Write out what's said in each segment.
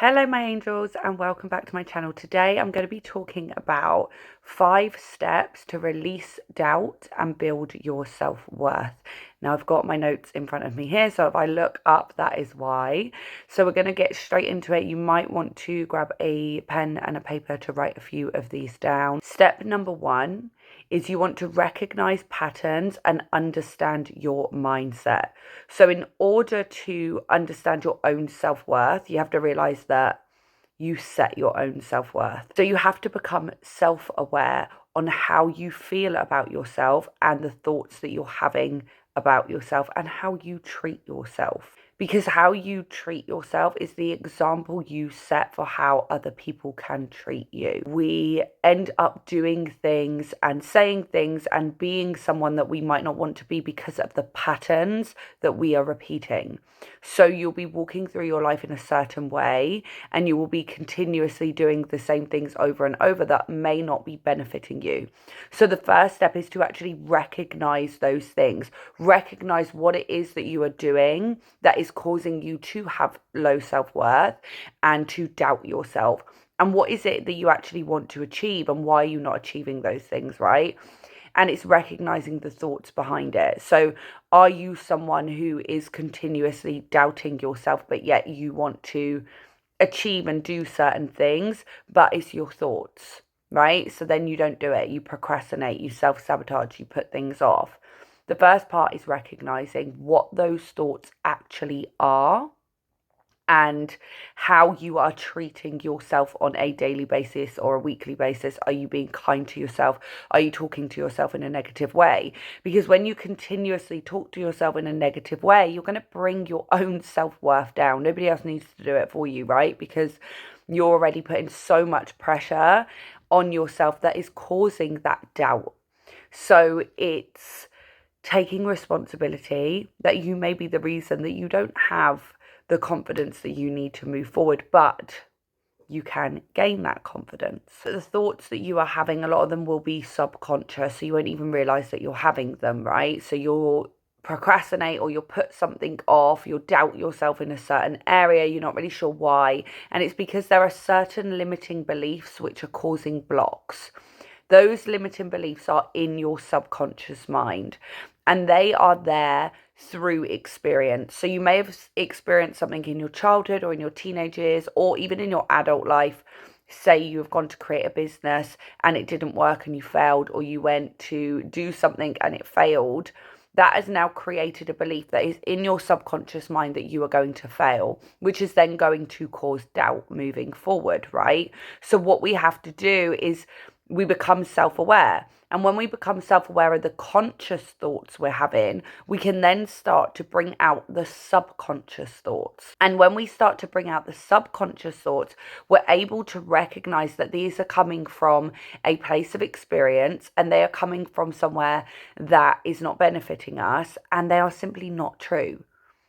Hello my angels and welcome back to my channel. Today I'm going to be talking about 5 steps to release doubt and build your self-worth. Now I've got my notes in front of me here, so if I look up that is why. So we're going to get straight into it. You might want to grab a pen and a paper to write a few of these down. Step number 1 is you want to recognize patterns and understand your mindset. So in order to understand your own self-worth, you have to realize that you set your own self-worth. So you have to become self-aware on how you feel about yourself and the thoughts that you're having about yourself and how you treat yourself. Because how you treat yourself is the example you set for how other people can treat you. We end up doing things and saying things and being someone that we might not want to be because of the patterns that we are repeating. So you'll be walking through your life in a certain way and you will be continuously doing the same things over and over that may not be benefiting you. So the first step is to actually recognize those things. Recognize what it is that you are doing that is causing you to have low self-worth and to doubt yourself. And what is it that you actually want to achieve and why are you not achieving those things, right? And it's recognizing the thoughts behind it. So are you someone who is continuously doubting yourself, but yet you want to achieve and do certain things, but it's your thoughts, right? So then you don't do it. You procrastinate, you self-sabotage, you put things off. The first part is recognizing what those thoughts actually are and how you are treating yourself on a daily basis or a weekly basis. Are you being kind to yourself? Are you talking to yourself in a negative way? Because when you continuously talk to yourself in a negative way, you're going to bring your own self-worth down. Nobody else needs to do it for you, right? Because you're already putting so much pressure on yourself that is causing that doubt. So it's taking responsibility that you may be the reason that you don't have the confidence that you need to move forward, but you can gain that confidence. So the thoughts that you are having, a lot of them will be subconscious, so you won't even realize that you're having them, right? So you'll procrastinate or you'll put something off, you'll doubt yourself in a certain area, you're not really sure why, and it's because there are certain limiting beliefs which are causing blocks. Those limiting beliefs are in your subconscious mind and they are there through experience. So you may have experienced something in your childhood or in your teenage years or even in your adult life. Say you have gone to create a business and it didn't work and you failed, or you went to do something and it failed. That has now created a belief that is in your subconscious mind that you are going to fail, which is then going to cause doubt moving forward, right? So what we have to do is we become self-aware. And when we become self-aware of the conscious thoughts we're having, we can then start to bring out the subconscious thoughts. And when we start to bring out the subconscious thoughts, we're able to recognize that these are coming from a place of experience and they are coming from somewhere that is not benefiting us, and they are simply not true.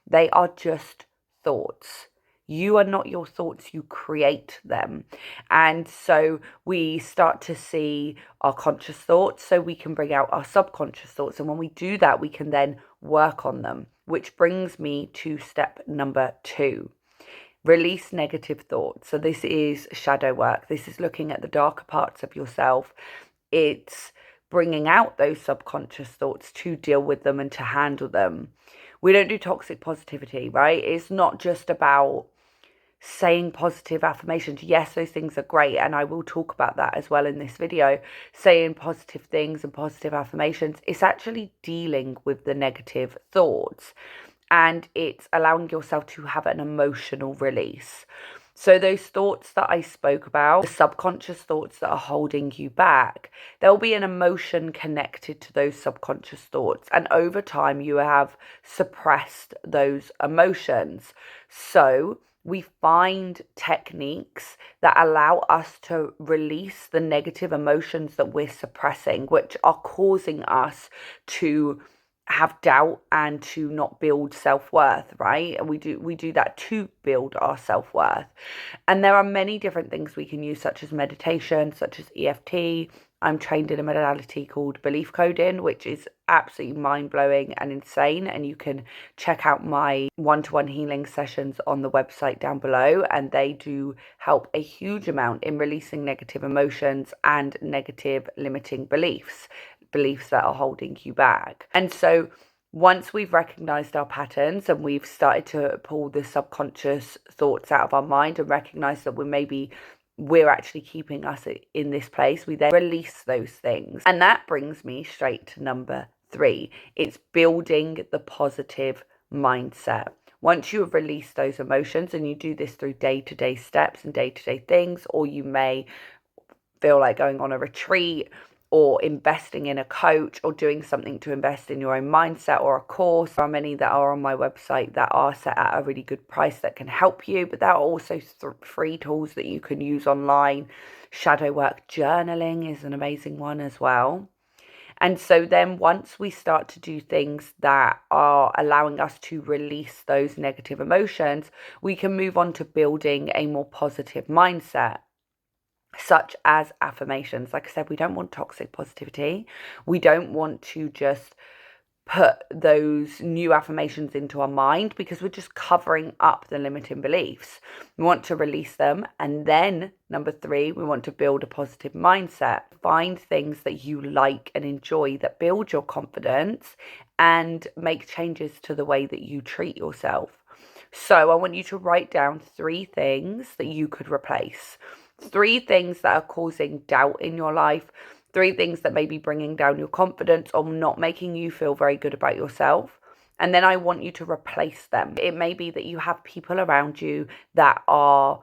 They are just thoughts. You are not your thoughts, you create them. And so we start to see our conscious thoughts so we can bring out our subconscious thoughts. And when we do that, we can then work on them, which brings me to step number 2. Release negative thoughts. So this is shadow work. This is looking at the darker parts of yourself. It's bringing out those subconscious thoughts to deal with them and to handle them. We don't do toxic positivity, right? It's not just about saying positive affirmations. Yes, those things are great, and I will talk about that as well in this video. Saying positive things and positive affirmations, it's actually dealing with the negative thoughts and it's allowing yourself to have an emotional release. So those thoughts that I spoke about, the subconscious thoughts that are holding you back, there'll be an emotion connected to those subconscious thoughts. And over time, you have suppressed those emotions. So we find techniques that allow us to release the negative emotions that we're suppressing, which are causing us to have doubt and to not build self-worth, right? And we do that to build our self-worth. And there are many different things we can use, such as meditation, such as EFT, I'm trained in a modality called belief coding, which is absolutely mind-blowing and insane. And you can check out my one-to-one healing sessions on the website down below. And they do help a huge amount in releasing negative emotions and negative limiting beliefs that are holding you back. And so once we've recognized our patterns and we've started to pull the subconscious thoughts out of our mind and recognize that we're actually keeping us in this place, we then release those things. And that brings me straight to number 3. It's building the positive mindset. Once you have released those emotions, and you do this through day-to-day steps and day-to-day things, or you may feel like going on a retreat or investing in a coach or doing something to invest in your own mindset or a course. There are many that are on my website that are set at a really good price that can help you, but there are also free tools that you can use online. Shadow work journaling is an amazing one as well. And so then once we start to do things that are allowing us to release those negative emotions, we can move on to building a more positive mindset, such as affirmations. Like I said, we don't want toxic positivity. We don't want to just put those new affirmations into our mind, because we're just covering up the limiting beliefs. We want to release them. And then number 3, we want to build a positive mindset. Find things that you like and enjoy that build your confidence and make changes to the way that you treat yourself. So I want you to write down 3 things that you could replace. 3 things that are causing doubt in your life, 3 things that may be bringing down your confidence or not making you feel very good about yourself. And then I want you to replace them. It may be that you have people around you that are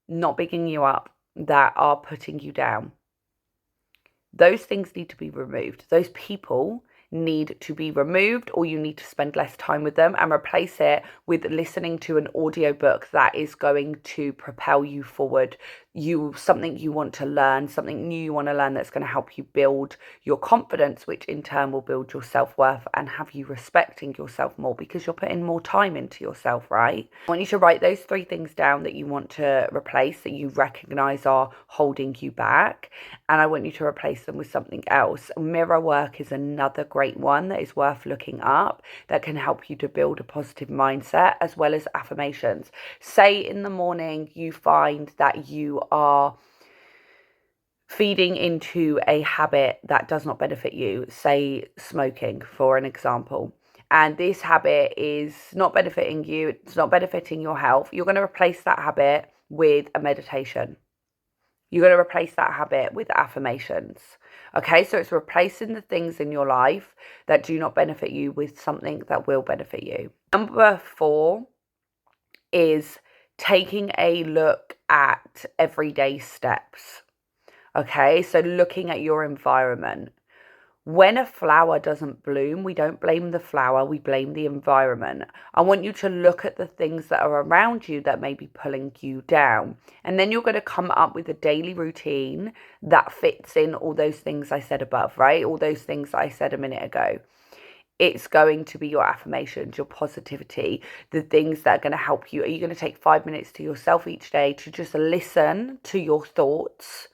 not bigging you up, that are putting you down. Those things need to be removed. Those people need to be removed, or you need to spend less time with them and replace it with listening to an audiobook that is going to propel you forward. Something you want to learn, something new you want to learn that's going to help you build your confidence, which in turn will build your self-worth and have you respecting yourself more, because you're putting more time into yourself, right? I want you to write those 3 things down that you want to replace, that you recognize are holding you back, and I want you to replace them with something else. Mirror work is another great one that is worth looking up, that can help you to build a positive mindset, as well as affirmations. Say in the morning you find that you are feeding into a habit that does not benefit you, say smoking for an example, and this habit is not benefiting you, it's not benefiting your health. You're going to replace that habit with a meditation. You're going to replace that habit with affirmations. Okay, so it's replacing the things in your life that do not benefit you with something that will benefit you. Number 4 is taking a look at everyday steps. Okay, so looking at your environment. When a flower doesn't bloom, we don't blame the flower, we blame the environment. I want you to look at the things that are around you that may be pulling you down. And then you're going to come up with a daily routine that fits in all those things I said above, right? All those things I said a minute ago. It's going to be your affirmations, your positivity, the things that are going to help you. Are you going to take 5 minutes to yourself each day to just listen to your thoughts,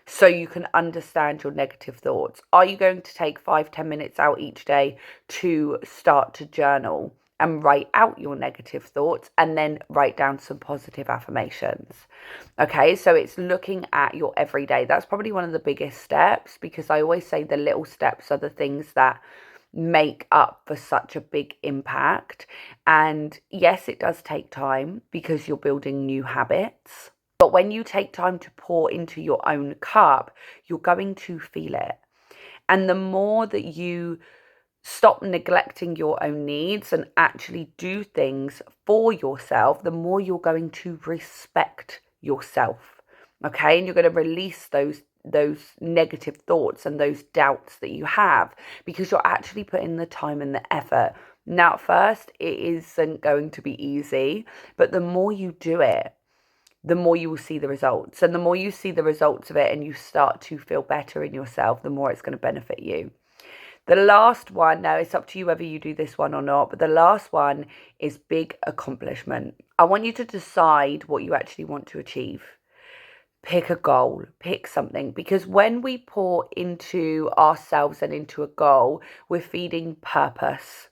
so you can understand your negative thoughts? Are you going to take 5-10 minutes out each day to start to journal and write out your negative thoughts and then write down some positive affirmations? Okay, so it's looking at your everyday. That's probably one of the biggest steps, because I always say the little steps are the things that make up for such a big impact. And yes, it does take time because you're building new habits. But when you take time to pour into your own cup, you're going to feel it. And the more that you stop neglecting your own needs and actually do things for yourself, the more you're going to respect yourself. Okay, and you're going to release those negative thoughts and those doubts that you have, because you're actually putting the time and the effort. Now, at first, it isn't going to be easy, but the more you do it, the more you will see the results. And the more you see the results of it and you start to feel better in yourself, the more it's going to benefit you. The last one, now it's up to you whether you do this one or not, but the last one is big accomplishment. I want you to decide what you actually want to achieve. pick a goal, pick something, because when we pour into ourselves and into a goal, we're feeding purpose.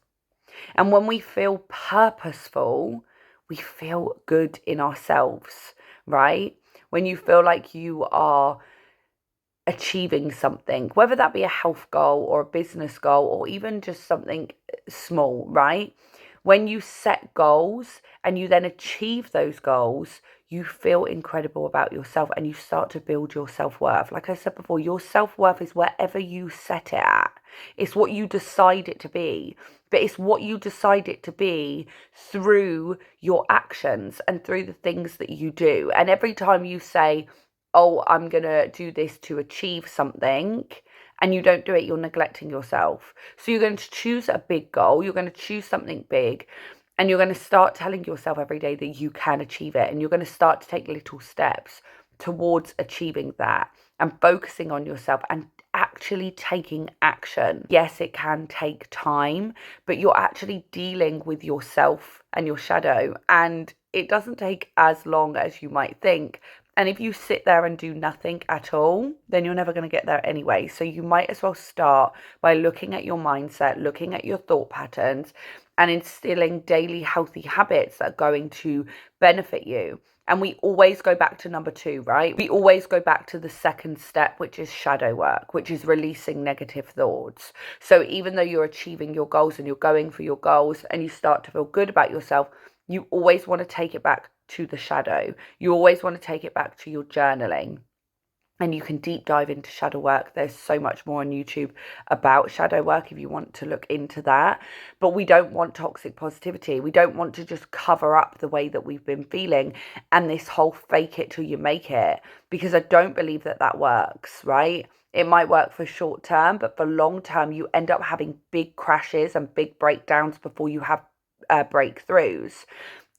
And when we feel purposeful, we feel good in ourselves, right? When you feel like you are achieving something, whether that be a health goal or a business goal or even just something small, right? When you set goals and you then achieve those goals, you feel incredible about yourself and you start to build your self-worth. Like I said before, your self-worth is wherever you set it at. It's what you decide it to be, but it's what you decide it to be through your actions and through the things that you do. And every time you say, oh, I'm going to do this to achieve something, and you don't do it, you're neglecting yourself. So you're going to choose a big goal, you're going to choose something big, and you're going to start telling yourself every day that you can achieve it. And you're going to start to take little steps towards achieving that and focusing on yourself and actually taking action. Yes, it can take time, but you're actually dealing with yourself and your shadow. And it doesn't take as long as you might think. And if you sit there and do nothing at all, then you're never going to get there anyway. So you might as well start by looking at your mindset, looking at your thought patterns, and instilling daily healthy habits that are going to benefit you. And we always go back to number 2, right? We always go back to the second step, which is shadow work, which is releasing negative thoughts. So even though you're achieving your goals and you're going for your goals and you start to feel good about yourself, you always want to take it back to the shadow. You always want to take it back to your journaling. And you can deep dive into shadow work. There's so much more on YouTube about shadow work if you want to look into that. But we don't want toxic positivity. We don't want to just cover up the way that we've been feeling and this whole fake it till you make it, because I don't believe that that works, right? It might work for short term, but for long term, you end up having big crashes and big breakdowns before you have breakthroughs.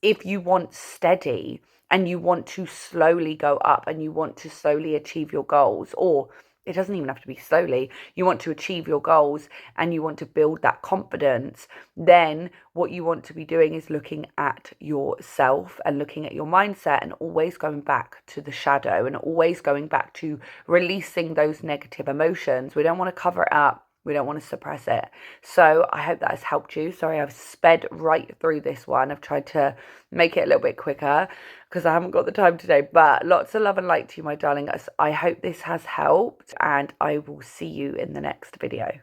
If you want steady and you want to slowly go up and you want to slowly achieve your goals, or it doesn't even have to be slowly, you want to achieve your goals and you want to build that confidence, then what you want to be doing is looking at yourself and looking at your mindset and always going back to the shadow and always going back to releasing those negative emotions. We don't want to cover it up. We don't want to suppress it. So I hope that has helped you. Sorry, I've sped right through this one. I've tried to make it a little bit quicker because I haven't got the time today. But lots of love and light to you, my darling. I hope this has helped, and I will see you in the next video.